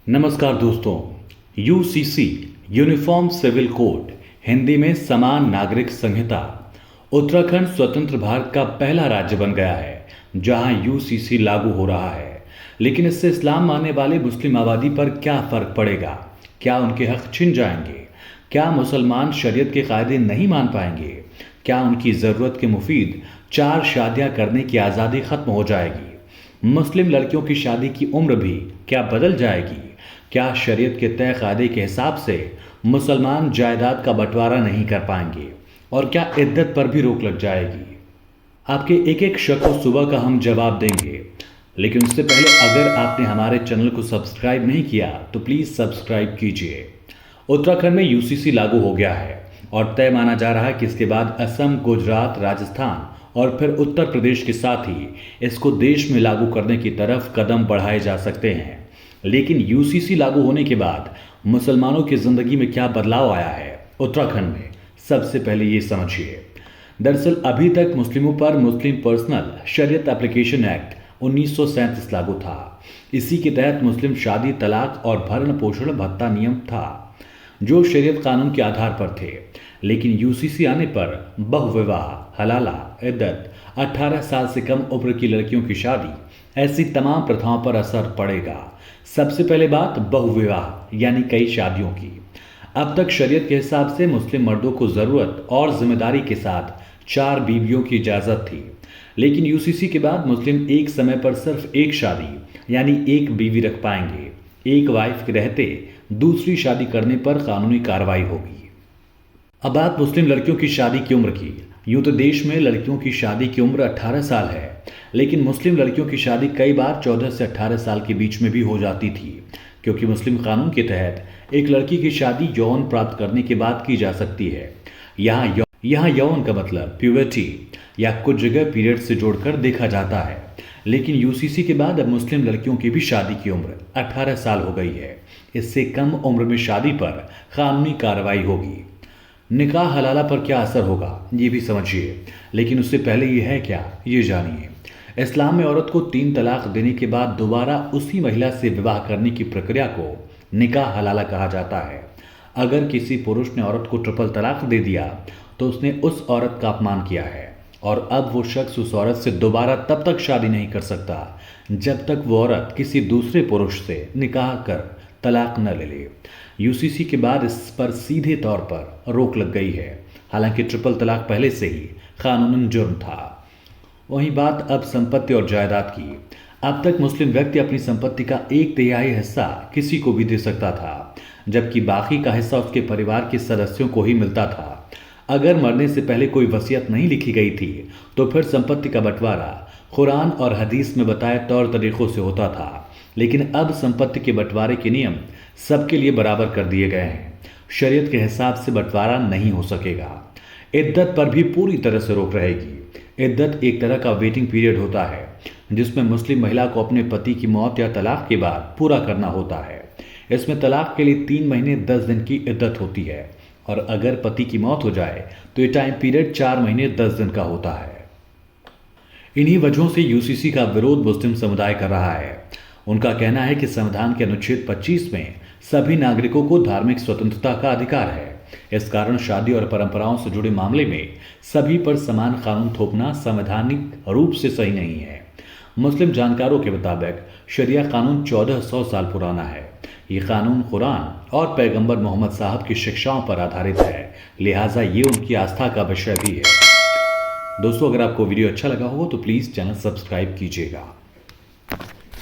नमस्कार दोस्तों। UCC uniform civil code, Hindi में समान नागरिक संहिता, उत्तराखंड स्वतंत्र भारत का पहला राज्य बन गया है जहां यूसीसी लागू हो रहा है। लेकिन इससे इस्लाम मानने वाले मुस्लिम आबादी पर क्या फर्क पड़ेगा? क्या उनके हक छिन जाएंगे? क्या मुसलमान शरीयत के कायदे नहीं मान पाएंगे? क्या उनकी ज़रूरत के मुफीद 4 शादियां करने की आज़ादी खत्म हो जाएगी? मुस्लिम लड़कियों की शादी की उम्र भी क्या बदल जाएगी? क्या शरीयत के तय कायदे के हिसाब से मुसलमान जायदाद का बंटवारा नहीं कर पाएंगे? और क्या इद्दत पर भी रोक लग जाएगी? आपके एक एक शक को सुबह का हम जवाब देंगे। लेकिन उससे पहले अगर आपने हमारे चैनल को सब्सक्राइब नहीं किया तो प्लीज़ सब्सक्राइब कीजिए। उत्तराखंड में यूसीसी लागू हो गया है और तय माना जा रहा है कि इसके बाद असम, गुजरात, राजस्थान और फिर उत्तर प्रदेश के साथ ही इसको देश में लागू करने की तरफ कदम बढ़ाए जा सकते हैं। लेकिन यूसीसी लागू होने के बाद मुसलमानों की जिंदगी में क्या बदलाव आया है उत्तराखंड में, सबसे पहले ये समझिए। दरअसल अभी तक मुस्लिमों पर मुस्लिम पर्सनल शरीयत एप्लीकेशन एक्ट 1937 लागू था। इसी के तहत मुस्लिम शादी, तलाक और भरण पोषण भत्ता नियम था जो शरीयत कानून के आधार पर थे। लेकिन यूसीसी आने पर बहुविवाह, हलाला, इद्दत, 18 साल से कम उम्र की लड़कियों की शादी, ऐसी तमाम प्रथाओं पर असर पड़ेगा। सबसे पहले बात बहुविवाह यानी कई शादियों की। अब तक शरीयत के हिसाब से मुस्लिम मर्दों को ज़रूरत और जिम्मेदारी के साथ 4 बीवियों की इजाज़त थी। लेकिन यूसीसी के बाद मुस्लिम एक समय पर सिर्फ एक शादी यानी एक बीवी रख पाएंगे। एक वाइफ के रहते दूसरी शादी करने पर कानूनी कार्रवाई होगी। अब बात मुस्लिम लड़कियों की शादी की उम्र की। यूं तो देश में लड़कियों की शादी की उम्र 18 साल है, लेकिन मुस्लिम लड़कियों की शादी कई बार 14 से 18 साल के बीच में भी हो जाती थी, क्योंकि मुस्लिम कानून के तहत एक लड़की की शादी यौन प्राप्त करने के बाद की जा सकती है। यहाँ यौन का मतलब प्यूबर्टी या कुछ जगह पीरियड से जोड़कर देखा जाता है। लेकिन यूसीसी के बाद अब मुस्लिम लड़कियों की भी शादी की उम्र 18 साल हो गई है। इससे कम उम्र में शादी पर कानूनी कार्रवाई होगी। निकाह हलाला पर क्या असर होगा ये भी समझिए, लेकिन उससे पहले ये है क्या ये जानिए। इस्लाम में औरत को 3 तलाक देने के बाद दोबारा उसी महिला से विवाह करने की प्रक्रिया को निकाह हलाला कहा जाता है। अगर किसी पुरुष ने औरत को ट्रिपल तलाक दे दिया तो उसने उस औरत का अपमान किया है और अब वो शख्स उस औरत से दोबारा तब तक शादी नहीं कर सकता जब तक वो औरत किसी दूसरे पुरुष से निकाह कर तलाक न ले ले। यूसीसी के बाद इस पर सीधे तौर पर रोक लग गई है। हालांकि ट्रिपल तलाक पहले से ही कानूनन जुर्म था। वहीं बात अब संपत्ति और जायदाद की। अब तक मुस्लिम व्यक्ति अपनी संपत्ति का 1/3 हिस्सा किसी को भी दे सकता था, जबकि बाकी का हिस्सा उसके परिवार के सदस्यों को ही मिलता था। अगर मरने से पहले कोई वसीयत नहीं लिखी गई थी तो फिर संपत्ति का बंटवारा कुरान और हदीस में बताए तौर तरीकों से होता था। लेकिन अब संपत्ति के बंटवारे के नियम सबके लिए बराबर कर दिए गए हैं। शरीयत के हिसाब से बंटवारा नहीं हो सकेगा। इद्दत पर भी पूरी तरह से रोक रहेगी। इद्दत एक तरह का वेटिंग पीरियड होता है जिसमें मुस्लिम महिला को अपने पति की मौत या तलाक के बाद पूरा करना होता है। इसमें तलाक के लिए 3 महीने 10 दिन की इद्दत होती है और अगर पति की मौत हो जाए तो ये टाइम पीरियड 4 महीने 10 दिन का होता है। इन्हीं वजहों से यूसीसी का विरोध मुस्लिम समुदाय कर रहा है। उनका कहना है कि संविधान के अनुच्छेद 25 में सभी नागरिकों को धार्मिक स्वतंत्रता का अधिकार है। इस कारण शादी और परंपराओं से जुड़े मामले में सभी पर समान कानून थोपना संवैधानिक रूप से सही नहीं है। मुस्लिम जानकारों के मुताबिक शरिया कानून 1400 साल पुराना है। ये कानून कुरान और पैगंबर मोहम्मद साहब की शिक्षाओं पर आधारित है, लिहाजा ये उनकी आस्था का विषय भी है। दोस्तों, अगर आपको वीडियो अच्छा लगा हो तो प्लीज़ चैनल सब्सक्राइब कीजिएगा।